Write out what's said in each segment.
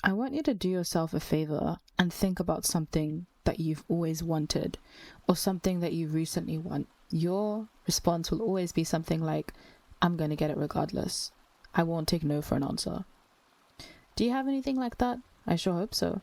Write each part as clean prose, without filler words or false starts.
I want you to do yourself a favor and think about something that you've always wanted or something that you recently want. Your response will always be something like, I'm going to get it regardless. I won't take no for an answer. Do you have anything like that? I sure hope so.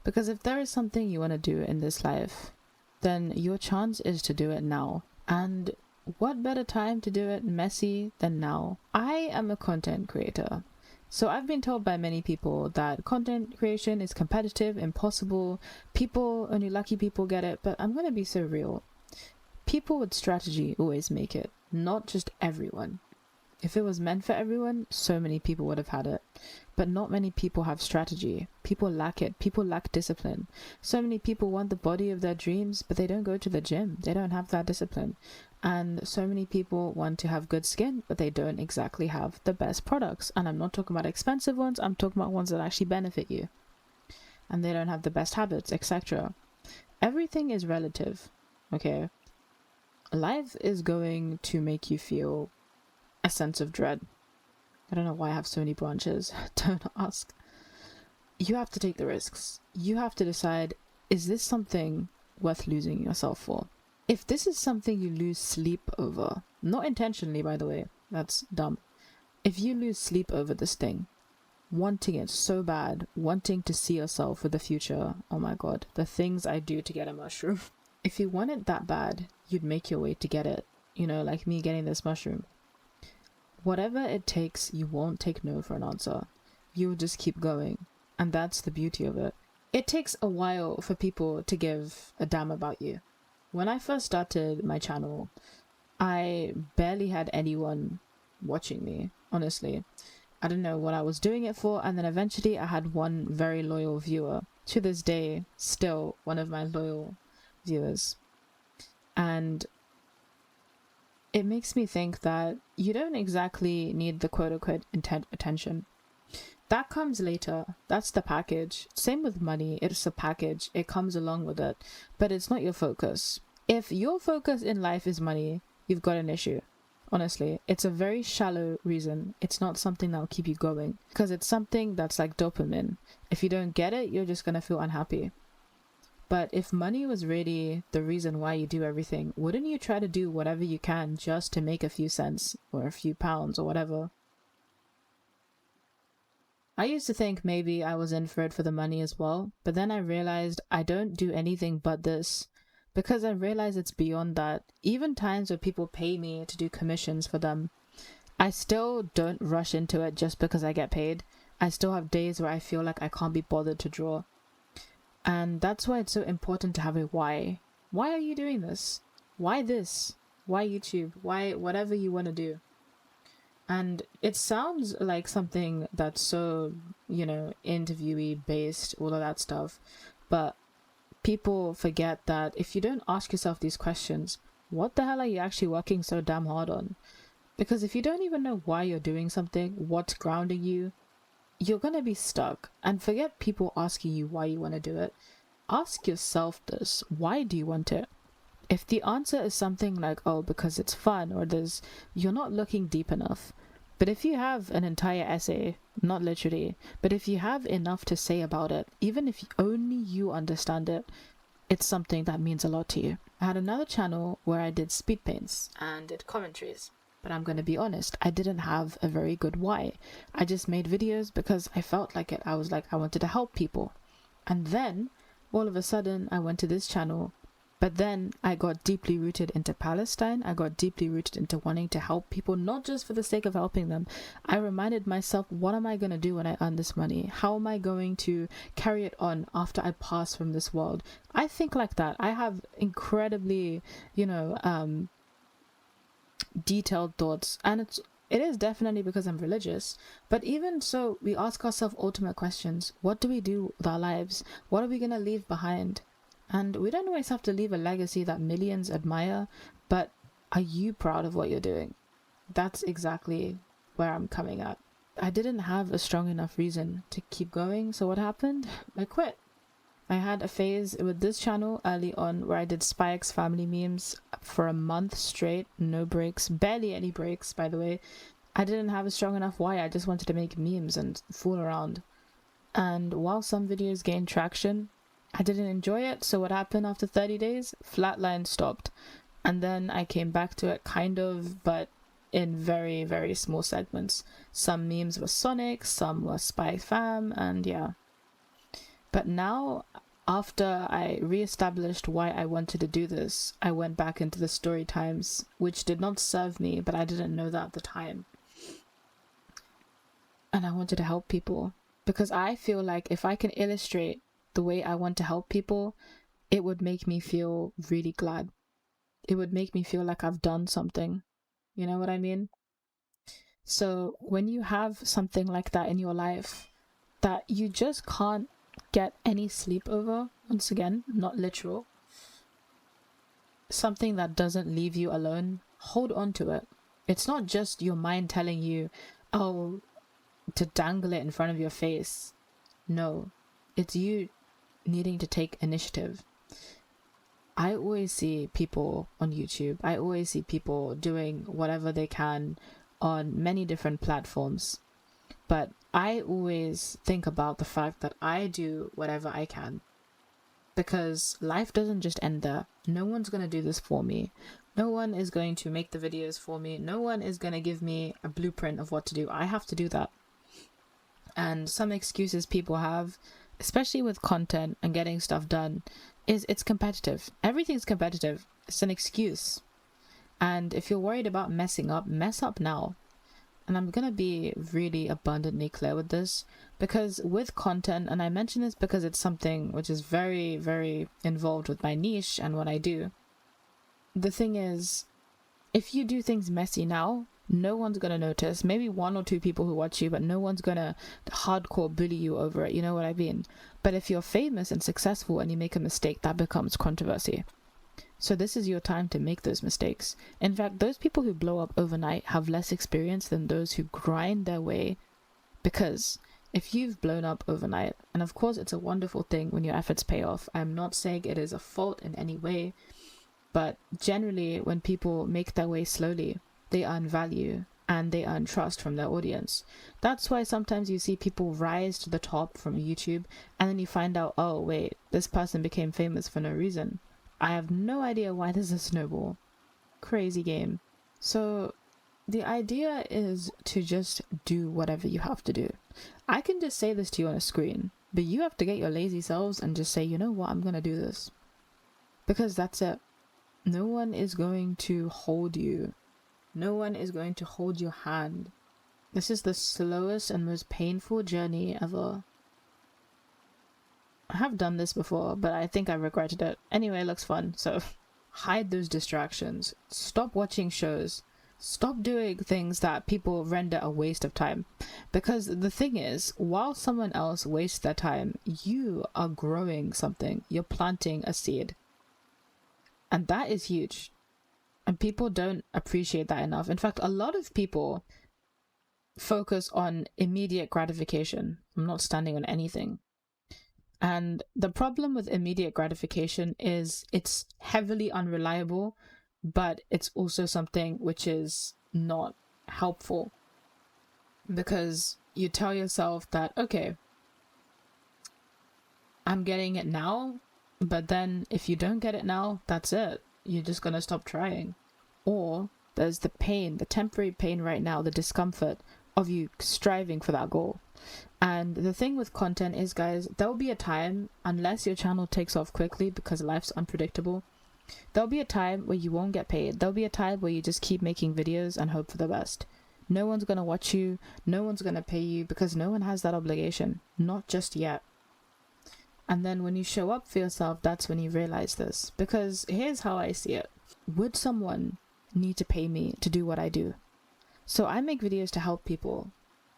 Because if there is something you want to do in this life, then your chance is to do it now. And what better time to do it messy than now? I am a content creator. So I've been told by many people that content creation is competitive, impossible. Only lucky people get it. But I'm going to be so real. People with strategy always make it, not just everyone. If it was meant for everyone, so many people would have had it. But not many people have strategy. People lack it. People lack discipline. So many people want the body of their dreams, but they don't go to the gym. They don't have that discipline. And so many people want to have good skin, but they don't exactly have the best products. And I'm not talking about expensive ones. I'm talking about ones that actually benefit you. And they don't have the best habits, etc. Everything is relative, okay? Life is going to make you feel a sense of dread. I don't know why I have so many branches. Don't ask. You have to take the risks. You have to decide, is this something worth losing yourself for? If this is something you lose sleep over, not intentionally, by the way, that's dumb. If you lose sleep over this thing, wanting it so bad, wanting to see yourself for the future, oh my god, the things I do to get a mushroom. If you want it that bad, you'd make your way to get it. You know, like me getting this mushroom. Whatever it takes, you won't take no for an answer. You'll just keep going. And that's the beauty of it. It takes a while for people to give a damn about you. When I first started my channel, I barely had anyone watching me, honestly. I don't know what I was doing it for, and then eventually I had one very loyal viewer. To this day, still one of my loyal viewers. And it makes me think that you don't exactly need the quote-unquote attention. That comes later. That's the package. Same with money. It's a package. It comes along with it. But it's not your focus. If your focus in life is money, you've got an issue. Honestly, it's a very shallow reason. It's not something that will keep you going. Because it's something that's like dopamine. If you don't get it, you're just going to feel unhappy. But if money was really the reason why you do everything, wouldn't you try to do whatever you can just to make a few cents or a few pounds or whatever? I used to think maybe I was in for it for the money as well, but then I realized I don't do anything but this because I realize it's beyond that. Even times where people pay me to do commissions for them, I still don't rush into it just because I get paid. I still have days where I feel like I can't be bothered to draw. And that's why it's so important to have a why. Why are you doing this? Why this? Why YouTube? Why whatever you want to do? And it sounds like something that's so, interviewee based, all of that stuff. But people forget that if you don't ask yourself these questions, what the hell are you actually working so damn hard on? Because if you don't even know why you're doing something, what's grounding you, you're going to be stuck. And forget people asking you why you want to do it. Ask yourself this. Why do you want it? If the answer is something like, oh, because it's fun, or you're not looking deep enough. But if you have an entire essay, not literally, but if you have enough to say about it, even if only you understand it, it's something that means a lot to you. I had another channel where I did speed paints and did commentaries. But I'm going to be honest, I didn't have a very good why. I just made videos because I felt like it. I was like, I wanted to help people. And then, all of a sudden, I went to this channel. But then I got deeply rooted into Palestine. I got deeply rooted into wanting to help people, not just for the sake of helping them. I reminded myself, what am I going to do when I earn this money? How am I going to carry it on after I pass from this world? I think like that. I have incredibly, detailed thoughts, and it is definitely because I'm religious. But even so, we ask ourselves ultimate questions. What do we do with our lives? What are we going to leave behind? And we don't always have to leave a legacy that millions admire, but are you proud of what you're doing? That's exactly where I'm coming at. I didn't have a strong enough reason to keep going, so what happened? I quit. I had a phase with this channel early on where I did Spy X Family memes for a month straight, no breaks, barely any breaks, by the way. I didn't have a strong enough why. I just wanted to make memes and fool around. And while some videos gained traction, I didn't enjoy it. So what happened after 30 days? Flatline stopped. And then I came back to it kind of, but in very, very small segments. Some memes were Sonic, some were Spy Fam, and yeah. But now, after I re-established why I wanted to do this, I went back into the story times, which did not serve me, but I didn't know that at the time. And I wanted to help people, because I feel like if I can illustrate the way I want to help people, it would make me feel really glad. It would make me feel like I've done something. You know what I mean? So when you have something like that in your life that you just can't get any sleep over, once again, not literal, something that doesn't leave you alone, hold on to it. It's not just your mind telling you, oh, to dangle it in front of your face. No, it's you needing to take initiative. I always see people on YouTube. I always see people doing whatever they can on many different platforms. But I always think about the fact that I do whatever I can. Because life doesn't just end there. No one's going to do this for me. No one is going to make the videos for me. No one is going to give me a blueprint of what to do. I have to do that. And some excuses people have, especially with content and getting stuff done, is it's competitive. Everything's competitive. It's an excuse. And if you're worried about messing up, mess up now. And I'm going to be really abundantly clear with this, because with content, and I mention this because it's something which is very, very involved with my niche and what I do. The thing is, if you do things messy now, no one's going to notice. Maybe 1 or 2 people who watch you, but no one's going to hardcore bully you over it. You know what I mean? But if you're famous and successful and you make a mistake, that becomes controversy. So this is your time to make those mistakes. In fact, those people who blow up overnight have less experience than those who grind their way. Because if you've blown up overnight, and of course it's a wonderful thing when your efforts pay off. I'm not saying it is a fault in any way, but generally when people make their way slowly, they earn value and they earn trust from their audience. That's why sometimes you see people rise to the top from YouTube and then you find out, oh wait, this person became famous for no reason. I have no idea why this is a snowball. Crazy game. So the idea is to just do whatever you have to do. I can just say this to you on a screen, but you have to get your lazy selves and just say, you know what, I'm going to do this. Because that's it. No one is going to hold you. No one is going to hold your hand. This is the slowest and most painful journey ever. I have done this before, but I think I regretted it. Anyway, it looks fun, so hide those distractions. Stop watching shows. Stop doing things that people render a waste of time. Because the thing is, while someone else wastes their time, you are growing something. You're planting a seed. And that is huge. And people don't appreciate that enough. In fact, a lot of people focus on immediate gratification. I'm not standing on anything. And the problem with immediate gratification is it's heavily unreliable, but it's also something which is not helpful. Because you tell yourself that, okay, I'm getting it now, but then if you don't get it now, that's it. You're just going to stop trying. Or there's the pain, the temporary pain right now, the discomfort of you striving for that goal. And the thing with content is, guys, there'll be a time, unless your channel takes off quickly because life's unpredictable, there'll be a time where you won't get paid. There'll be a time where you just keep making videos and hope for the best. No one's going to watch you. No one's going to pay you because no one has that obligation. Not just yet. And then when you show up for yourself, that's when you realize this. Because here's how I see it. Would someone need to pay me to do what I do? So I make videos to help people.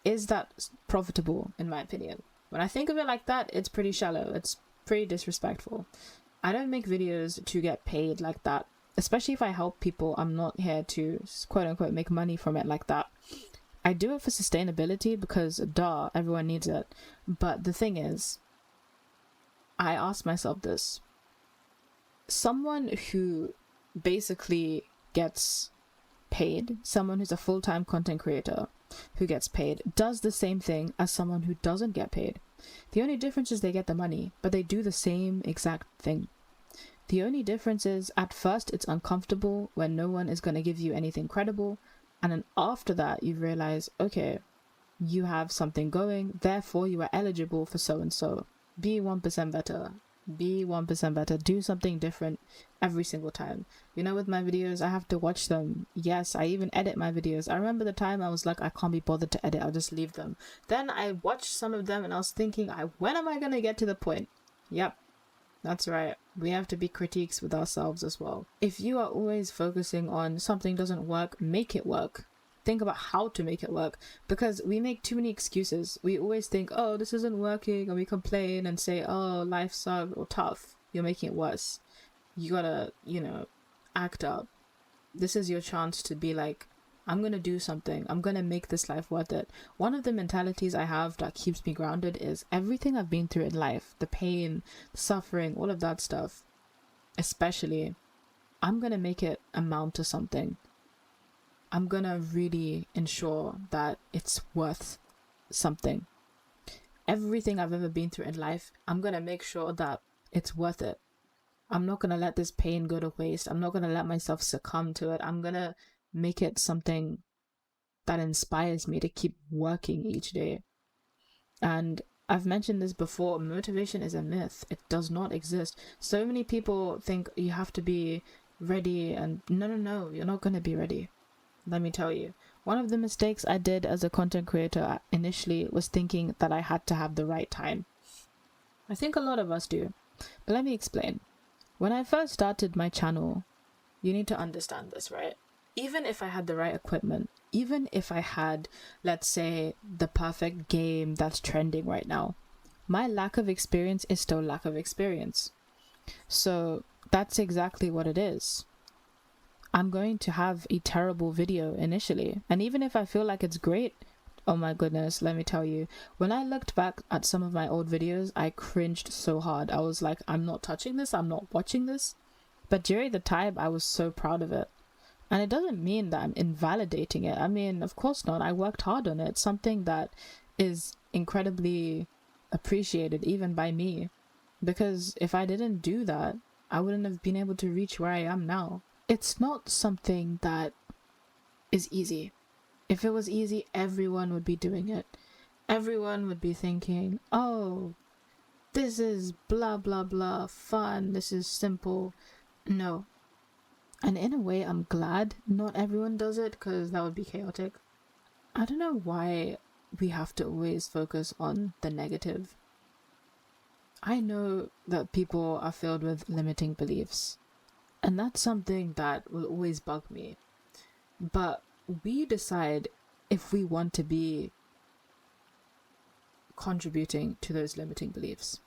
Is that profitable, in my opinion? When I think of it like that, it's pretty shallow. It's pretty disrespectful. I don't make videos to get paid like that. Especially if I help people, I'm not here to quote-unquote make money from it like that. I do it for sustainability because, duh, everyone needs it. But the thing is, I ask myself this. Someone who basically gets paid, someone who's a full-time content creator who gets paid, does the same thing as someone who doesn't get paid. The only difference is they get the money, but they do the same exact thing. The only difference is at first it's uncomfortable when no one is going to give you anything credible, and then after that you realize, okay, you have something going, therefore you are eligible for so and so. Be 1% better. Be 1% better. Do something different every single time. You know, with my videos, I have to watch them. Yes, I even edit my videos. I remember the time I was like, I can't be bothered to edit, I'll just leave them. Then I watched some of them and I was thinking, when am I gonna get to the point? Yep, that's right. We have to be critiques with ourselves as well. If you are always focusing on something doesn't work, make it work. Think about how to make it work, because we make too many excuses. We always think, oh, this isn't working, and we complain and say, oh, life sucks or tough. You're making it worse. You gotta, act up. This is your chance to be like, I'm gonna do something. I'm gonna make this life worth it. One of the mentalities I have that keeps me grounded is everything I've been through in life, the pain, the suffering, all of that stuff, especially, I'm gonna make it amount to something. I'm gonna really ensure that it's worth something. Everything I've ever been through in life, I'm gonna make sure that it's worth it. I'm not gonna let this pain go to waste. I'm not gonna let myself succumb to it. I'm gonna make it something that inspires me to keep working each day. And I've mentioned this before, motivation is a myth. It does not exist. So many people think you have to be ready, and no, you're not gonna be ready. Let me tell you, one of the mistakes I did as a content creator initially was thinking that I had to have the right time. I think a lot of us do, but let me explain. When I first started my channel, you need to understand this, right? Even if I had the right equipment, even if I had, let's say, the perfect game that's trending right now, my lack of experience is still lack of experience. So that's exactly what it is. I'm going to have a terrible video initially, and even if I feel like it's great, oh my goodness, let me tell you, when I looked back at some of my old videos, I cringed so hard. I was like, I'm not touching this, I'm not watching this. But during the time, I was so proud of it. And it doesn't mean that I'm invalidating it. I mean, of course not. I worked hard on it. It's something that is incredibly appreciated even by me, because if I didn't do that, I wouldn't have been able to reach where I am now. It's not something that is easy. If it was easy, everyone would be doing it. Everyone would be thinking, oh, this is blah, blah, blah, fun, this is simple. No. And in a way, I'm glad not everyone does it, because that would be chaotic. I don't know why we have to always focus on the negative. I know that people are filled with limiting beliefs, and that's something that will always bug me. But we decide if we want to be contributing to those limiting beliefs.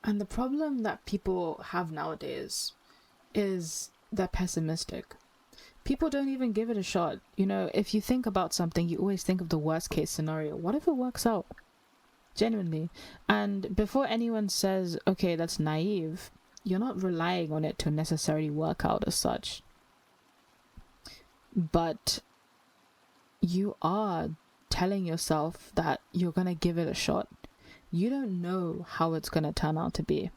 And the problem that people have nowadays is they're pessimistic. People don't even give it a shot. If you think about something, you always think of the worst case scenario. What if it works out? Genuinely. And before anyone says, okay, that's naive, you're not relying on it to necessarily work out as such. But you are telling yourself that you're going to give it a shot. You don't know how it's going to turn out to be.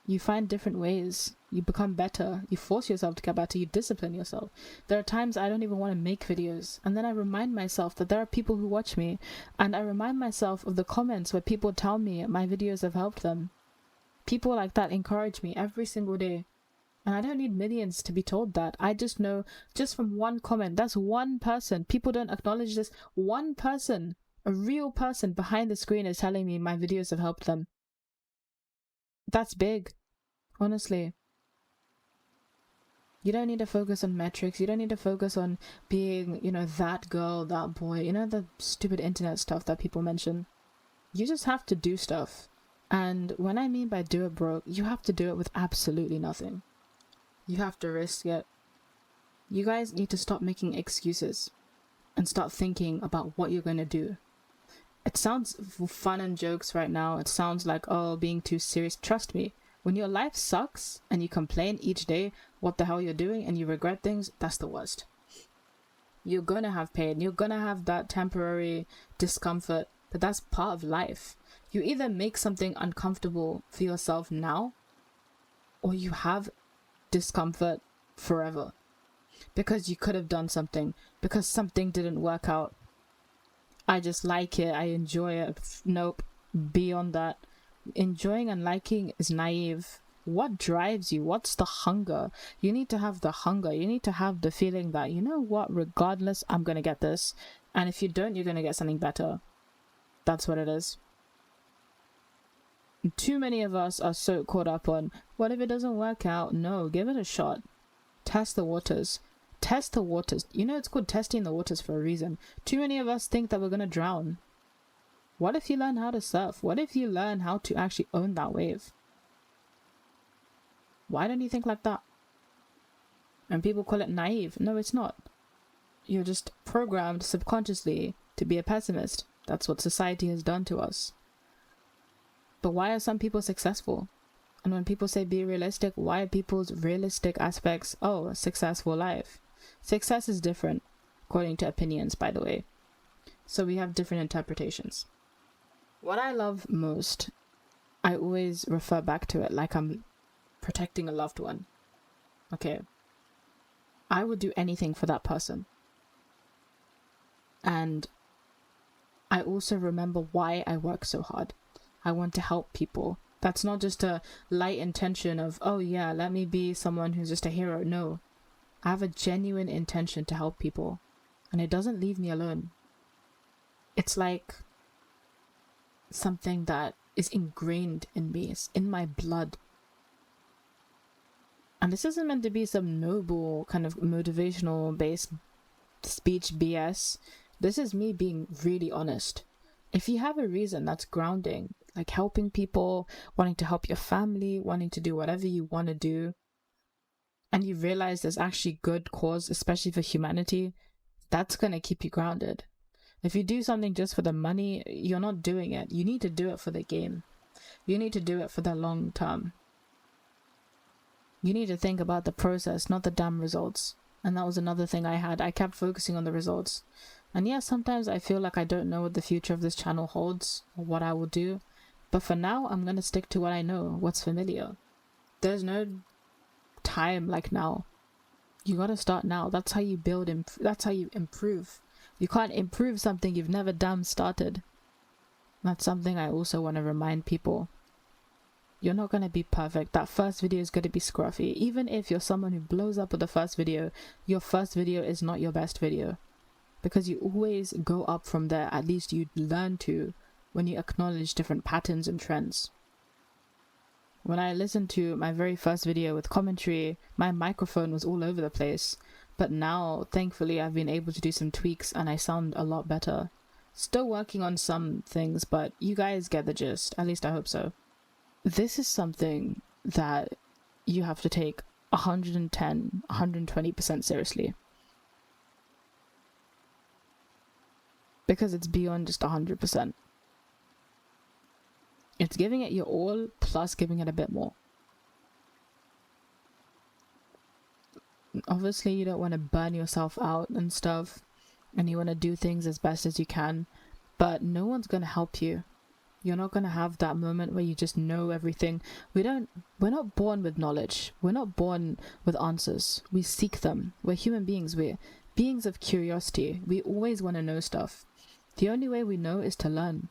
You find different ways. You become better. You force yourself to get better. You discipline yourself. There are times I don't even want to make videos. And then I remind myself that there are people who watch me. And I remind myself of the comments where people tell me my videos have helped them. People like that encourage me every single day. And I don't need millions to be told that. I just know, just from one comment, that's one person. People don't acknowledge this. One person, a real person behind the screen is telling me my videos have helped them. That's big, honestly. You don't need to focus on metrics. You don't need to focus on being, that girl, that boy, the stupid internet stuff that people mention. You just have to do stuff. And when I mean by do it, bro, you have to do it with absolutely nothing. You have to risk it. You guys need to stop making excuses and start thinking about what you're going to do. It sounds fun and jokes right now. It sounds like, oh, being too serious. Trust me, when your life sucks and you complain each day what the hell you're doing and you regret things, that's the worst. You're gonna have pain. You're gonna have that temporary discomfort, but that's part of life. You either make something uncomfortable for yourself now, or you have discomfort forever. Because you could have done something, because something didn't work out. I just like it, I enjoy it. Nope. Beyond that, enjoying and liking is naive. What drives you? What's the hunger? You need to have the hunger. You need to have the feeling that, you know what, regardless, I'm gonna get this. And if you don't, you're gonna get something better. That's what it is. Too many of us are so caught up on, what if it doesn't work out? No, give it a shot. Test the waters. Test the waters. You know, it's called testing the waters for a reason. Too many of us think that we're gonna drown. What if you learn how to surf? What if you learn how to actually own that wave? Why don't you think like that? And people call it naive. No, it's not. You're just programmed subconsciously to be a pessimist. That's what society has done to us. But why are some people successful? And when people say be realistic, why are people's realistic aspects, oh, a successful life? Success is different, according to opinions, by the way. So we have different interpretations. What I love most, I always refer back to it like I'm protecting a loved one. Okay. I would do anything for that person. And I also remember why I work so hard. I want to help people. That's not just a light intention of, oh yeah, let me be someone who's just a hero. No. I have a genuine intention to help people. And it doesn't leave me alone. It's like something that is ingrained in me. It's in my blood. And this isn't meant to be some noble kind of motivational based speech BS. This is me being really honest. If you have a reason that's grounding, like helping people, wanting to help your family, wanting to do whatever you want to do, and you realize there's actually good cause, especially for humanity, that's going to keep you grounded. If you do something just for the money, you're not doing it. You need to do it for the game. You need to do it for the long term. You need to think about the process, not the damn results. And that was another thing I had. I kept focusing on the results. And yeah, sometimes I feel like I don't know what the future of this channel holds or what I will do. But for now, I'm going to stick to what I know, what's familiar. There's no time like now. You got to start now. That's how you build, that's how you improve. You can't improve something you've never damn started. That's something I also want to remind people. You're not going to be perfect. That first video is going to be scruffy. Even if you're someone who blows up with the first video, your first video is not your best video. Because you always go up from there. At least you learn to when you acknowledge different patterns and trends. When I listened to my very first video with commentary, my microphone was all over the place. But now, thankfully, I've been able to do some tweaks and I sound a lot better. Still working on some things, but you guys get the gist. At least I hope so. This is something that you have to take 110, 120% seriously. Because it's beyond just 100%. It's giving it your all, plus giving it a bit more. Obviously, you don't want to burn yourself out and stuff, and you want to do things as best as you can, but no one's going to help you. You're not going to have that moment where you just know everything. We're not born with knowledge. We're not born with answers. We seek them. We're human beings. We're beings of curiosity. We always want to know stuff. The only way we know is to learn.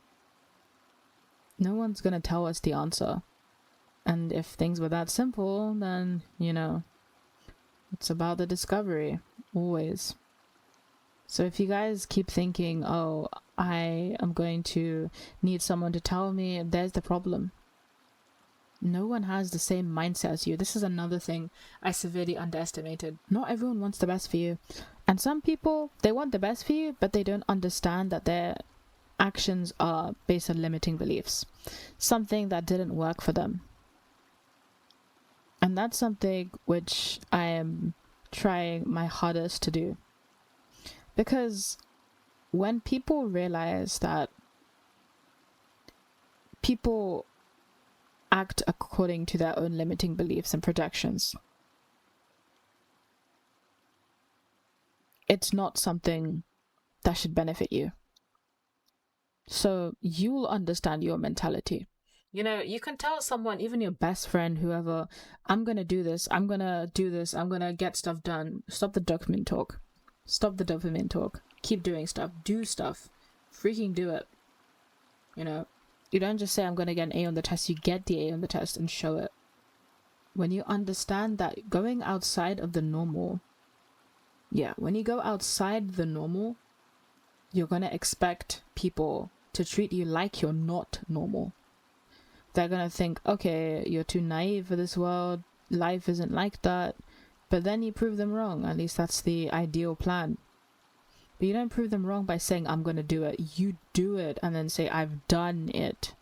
No one's going to tell us the answer. And if things were that simple, then, you know, it's about the discovery. Always. So if you guys keep thinking, oh, I am going to need someone to tell me, there's the problem. No one has the same mindset as you. This is another thing I severely underestimated. Not everyone wants the best for you. And some people, they want the best for you, but they don't understand that their actions are based on limiting beliefs. Something that didn't work for them. And that's something which I am trying my hardest to do. Because when people realize that people act according to their own limiting beliefs and projections, it's not something that should benefit you. So you'll understand your mentality. You know, you can tell someone, even your best friend, whoever, I'm gonna do this, I'm gonna do this, I'm gonna get stuff done. Stop the dopamine talk. Stop the dopamine talk. Keep doing stuff. Do stuff. Freaking do it. You know, you don't just say, I'm gonna get an A on the test. You get the A on the test and show it. When you understand that going outside of the normal, when you go outside the normal, you're gonna expect people to treat you like you're not normal. They're gonna think, okay, you're too naive for this world, life isn't like that. But then you prove them wrong. At least that's the ideal plan. But you don't prove them wrong by saying, I'm gonna do it. You do it and then say, I've done it.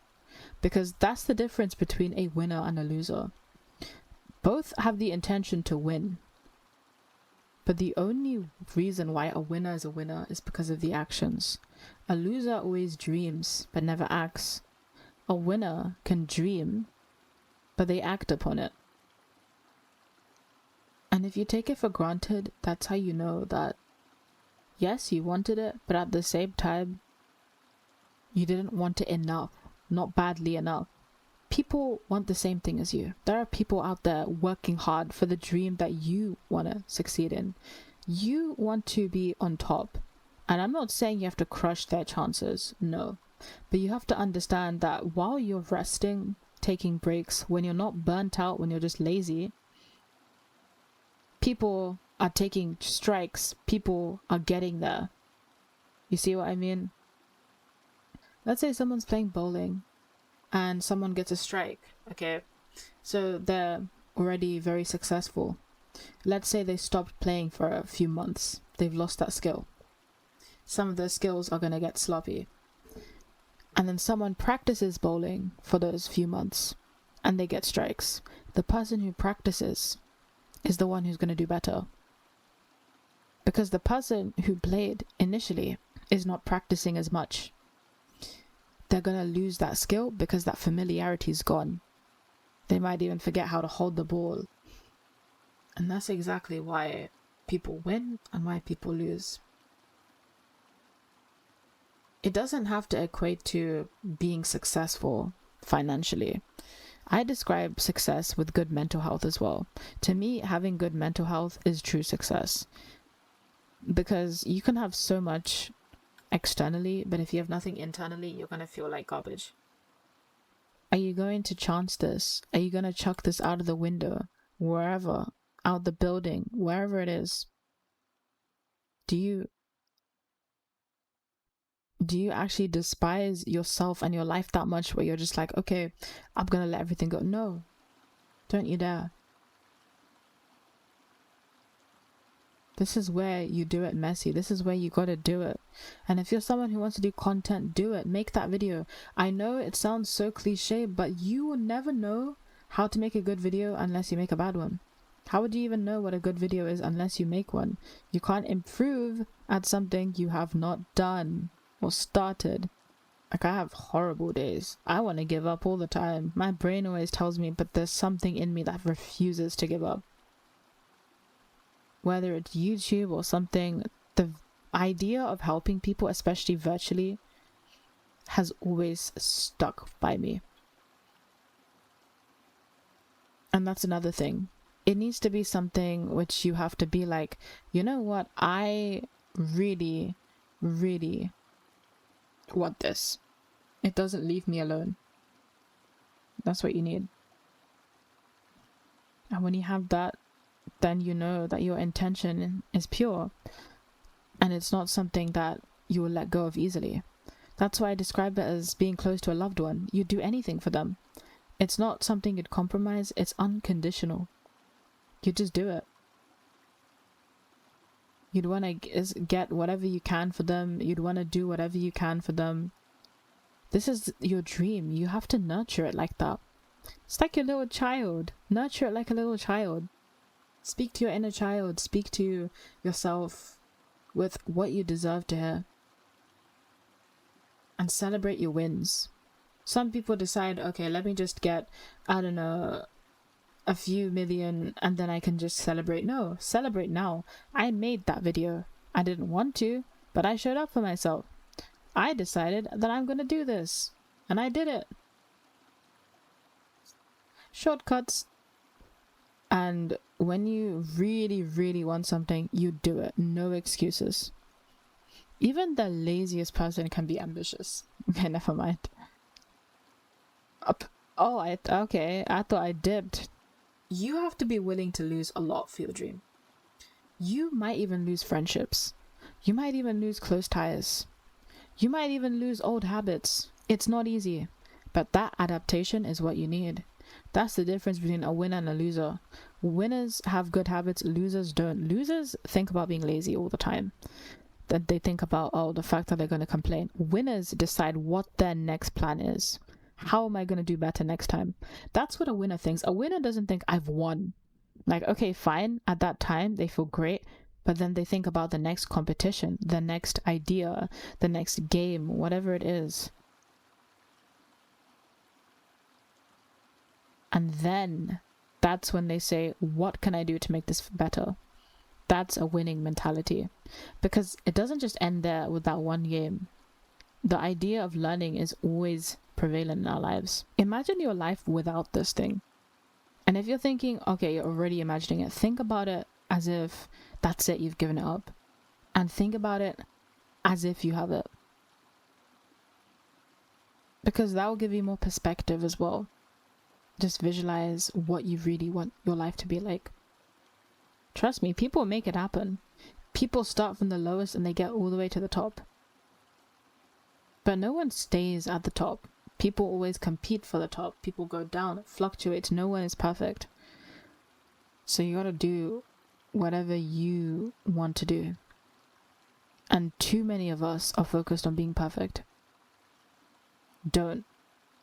Because that's the difference between a winner and a loser. Both have the intention to win. But the only reason why a winner is because of the actions. A loser always dreams, but never acts. A winner can dream, but they act upon it. And if you take it for granted, that's how you know that, yes, you wanted it, but at the same time, you didn't want it enough, not badly enough. People want the same thing as you. There are people out there working hard for the dream that you want to succeed in. You want to be on top. And I'm not saying you have to crush their chances, no. But you have to understand that while you're resting, taking breaks, when you're not burnt out, when you're just lazy, people are taking strikes. People are getting there. You see what I mean? Let's say someone's playing bowling and someone gets a strike, okay? So they're already very successful. Let's say they stopped playing for a few months. They've lost that skill. Some of their skills are going to get sloppy. And then someone practices bowling for those few months and they get strikes. The person who practices is the one who's going to do better. Because the person who played initially is not practicing as much. They're going to lose that skill because that familiarity is gone. They might even forget how to hold the ball. And that's exactly why people win and why people lose. It doesn't have to equate to being successful financially. I describe success with good mental health as well. To me, having good mental health is true success. Because you can have so much externally, but if you have nothing internally, you're going to feel like garbage. Are you going to chance this? Are you going to chuck this out of the window? Wherever, out the building, wherever it is? Do you actually despise yourself and your life that much where you're just like, okay, I'm going to let everything go? No, don't you dare. This is where you do it messy. This is where you gotta do it. And if you're someone who wants to do content, do it. Make that video. I know it sounds so cliche, but you will never know how to make a good video unless you make a bad one. How would you even know what a good video is unless you make one? You can't improve at something you have not done or started. Like, I have horrible days. I want to give up all the time. My brain always tells me, but there's something in me that refuses to give up. Whether it's YouTube or something, the idea of helping people, especially virtually, has always stuck by me. And that's another thing. It needs to be something which you have to be like, you know what, I really, really want this. It doesn't leave me alone. That's what you need. And when you have that, then you know that your intention is pure and it's not something that you will let go of easily. That's why I describe it as being close to a loved one. You'd do anything for them. It's not something you'd compromise. It's unconditional. You just do it. You'd want to get whatever you can for them. You'd want to do whatever you can for them. This is your dream. You have to nurture it like that. It's like your little child. Nurture it like a little child. Speak to your inner child. Speak to yourself with what you deserve to hear. And celebrate your wins. Some people decide, okay, let me just get, I don't know, a few million and then I can just celebrate. No, celebrate now. I made that video. I didn't want to, but I showed up for myself. I decided that I'm gonna do this, and I did it. Shortcuts. And when you really, really want something, you do it. No excuses. Even the laziest person can be ambitious. Okay, never mind. Okay, I thought I dipped. You have to be willing to lose a lot for your dream. You might even lose friendships. You might even lose close ties. You might even lose old habits. It's not easy, but that adaptation is what you need. That's the difference between a winner and a loser. Winners have good habits, losers don't. Losers think about being lazy all the time. That they think about, the fact that they're going to complain. Winners decide what their next plan is. How am I going to do better next time? That's what a winner thinks. A winner doesn't think, I've won. Like, okay, fine. At that time, they feel great. But then they think about the next competition, the next idea, the next game, whatever it is. And then that's when they say, what can I do to make this better? That's a winning mentality. Because it doesn't just end there with that one game. The idea of learning is always prevalent in our lives. Imagine your life without this thing. And if you're thinking, okay, you're already imagining it, think about it as if that's it, you've given it up. And think about it as if you have it. Because that will give you more perspective as well. Just visualize what you really want your life to be like. Trust me, people make it happen. People start from the lowest and they get all the way to the top. But no one stays at the top. People always compete for the top. People go down, it fluctuates. No one is perfect. So you gotta do whatever you want to do. And too many of us are focused on being perfect. Don't.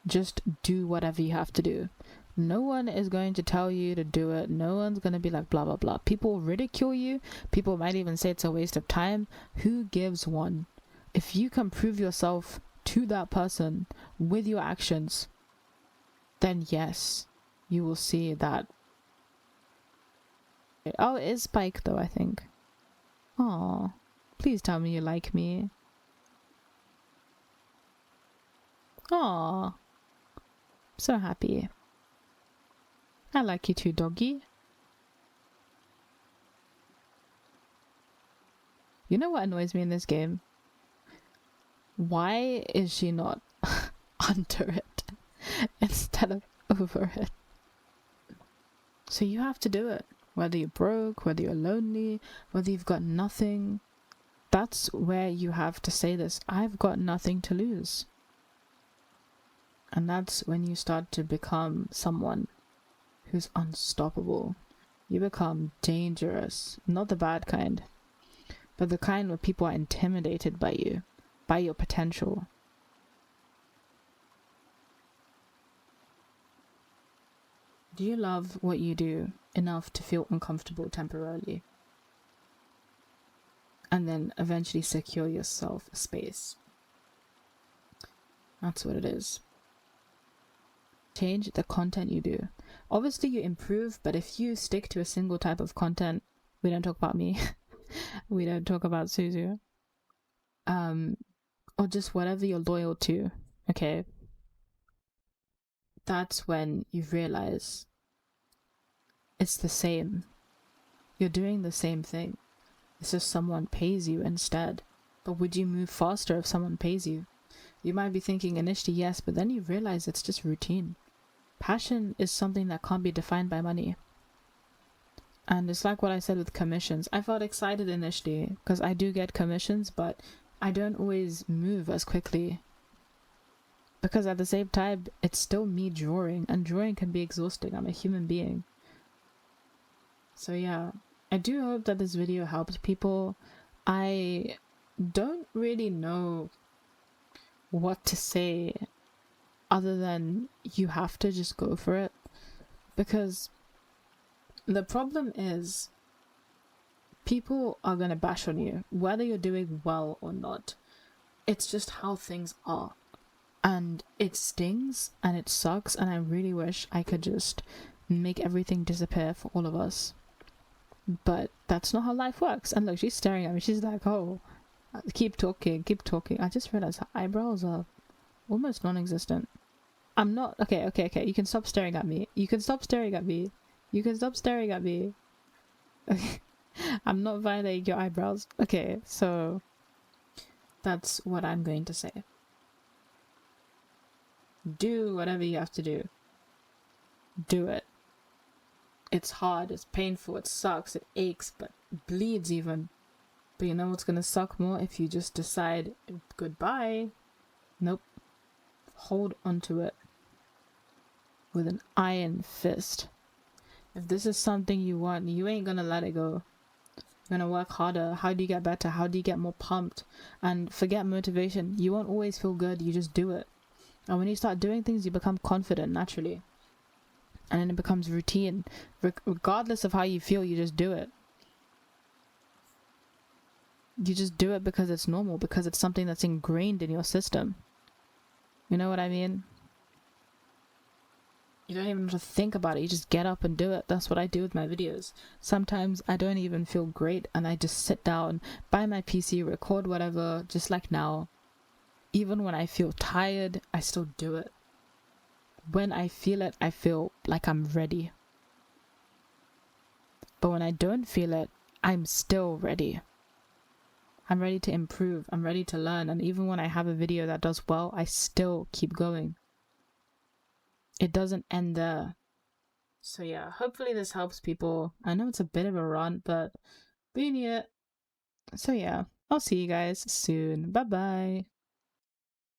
Just do whatever you have to do. No one is going to tell you to do it. No one's going to be like blah blah blah. People ridicule you. People might even say it's a waste of time. Who gives one? If you can prove yourself to that person with your actions, then yes, you will see that. Oh, it is Spike though, I think. Aw, please tell me you like me. Aw, so happy. I like you too, doggy. You know what annoys me in this game? Why is she not under it instead of over it? So you have to do it. Whether you're broke, whether you're lonely, whether you've got nothing. That's where you have to say this. I've got nothing to lose. And that's when you start to become someone who's unstoppable. You become dangerous. Not the bad kind, but the kind where people are intimidated by you, by your potential. Do you love what you do enough to feel uncomfortable temporarily? And then eventually secure yourself a space. That's what it is. Change the content you do. Obviously you improve, but if you stick to a single type of content, we don't talk about me, we don't talk about Suzu, or just whatever you're loyal to, okay, that's when you realize it's the same. You're doing the same thing. It's just someone pays you instead. But would you move faster if someone pays you? You might be thinking initially yes, but then you realize it's just routine. Passion is something that can't be defined by money. And it's like what I said with commissions. I felt excited initially because I do get commissions, but I don't always move as quickly. Because at the same time, it's still me drawing, and drawing can be exhausting. I'm a human being. So yeah, I do hope that this video helped people. I don't really know what to say other than you have to just go for it, because the problem is people are gonna bash on you whether you're doing well or not. It's just how things are, and it stings and it sucks, and I really wish I could just make everything disappear for all of us. But that's not how life works. And look, she's staring at me. She's like, oh, keep talking, keep talking. I just realized her eyebrows are almost non-existent. I'm not... Okay. You can stop staring at me. You can stop staring at me. You can stop staring at me. I'm not violating your eyebrows. Okay, so that's what I'm going to say. Do whatever you have to do. Do it. It's hard, it's painful, it sucks, it aches, but it bleeds even. But you know what's gonna suck more? If you just decide goodbye. Nope. Hold onto it with an iron fist. If this is something you want, you ain't gonna let it go. You're gonna work harder. How do you get better? How do you get more pumped? And forget motivation. You won't always feel good, you just do it. And when you start doing things, you become confident naturally. And then it becomes routine. Regardless of how you feel, you just do it. You just do it because it's normal, because it's something that's ingrained in your system. You know what I mean? You don't even have to think about it. You just get up and do it. That's what I do with my videos. Sometimes I don't even feel great and I just sit down by my PC, record whatever, just like now. Even when I feel tired, I still do it. When I feel it, I feel like I'm ready. But when I don't feel it, I'm still ready. I'm ready to improve. I'm ready to learn. And even when I have a video that does well, I still keep going. It doesn't end there. So yeah, hopefully this helps people. I know it's a bit of a rant, but being it. So yeah, I'll see you guys soon. Bye bye.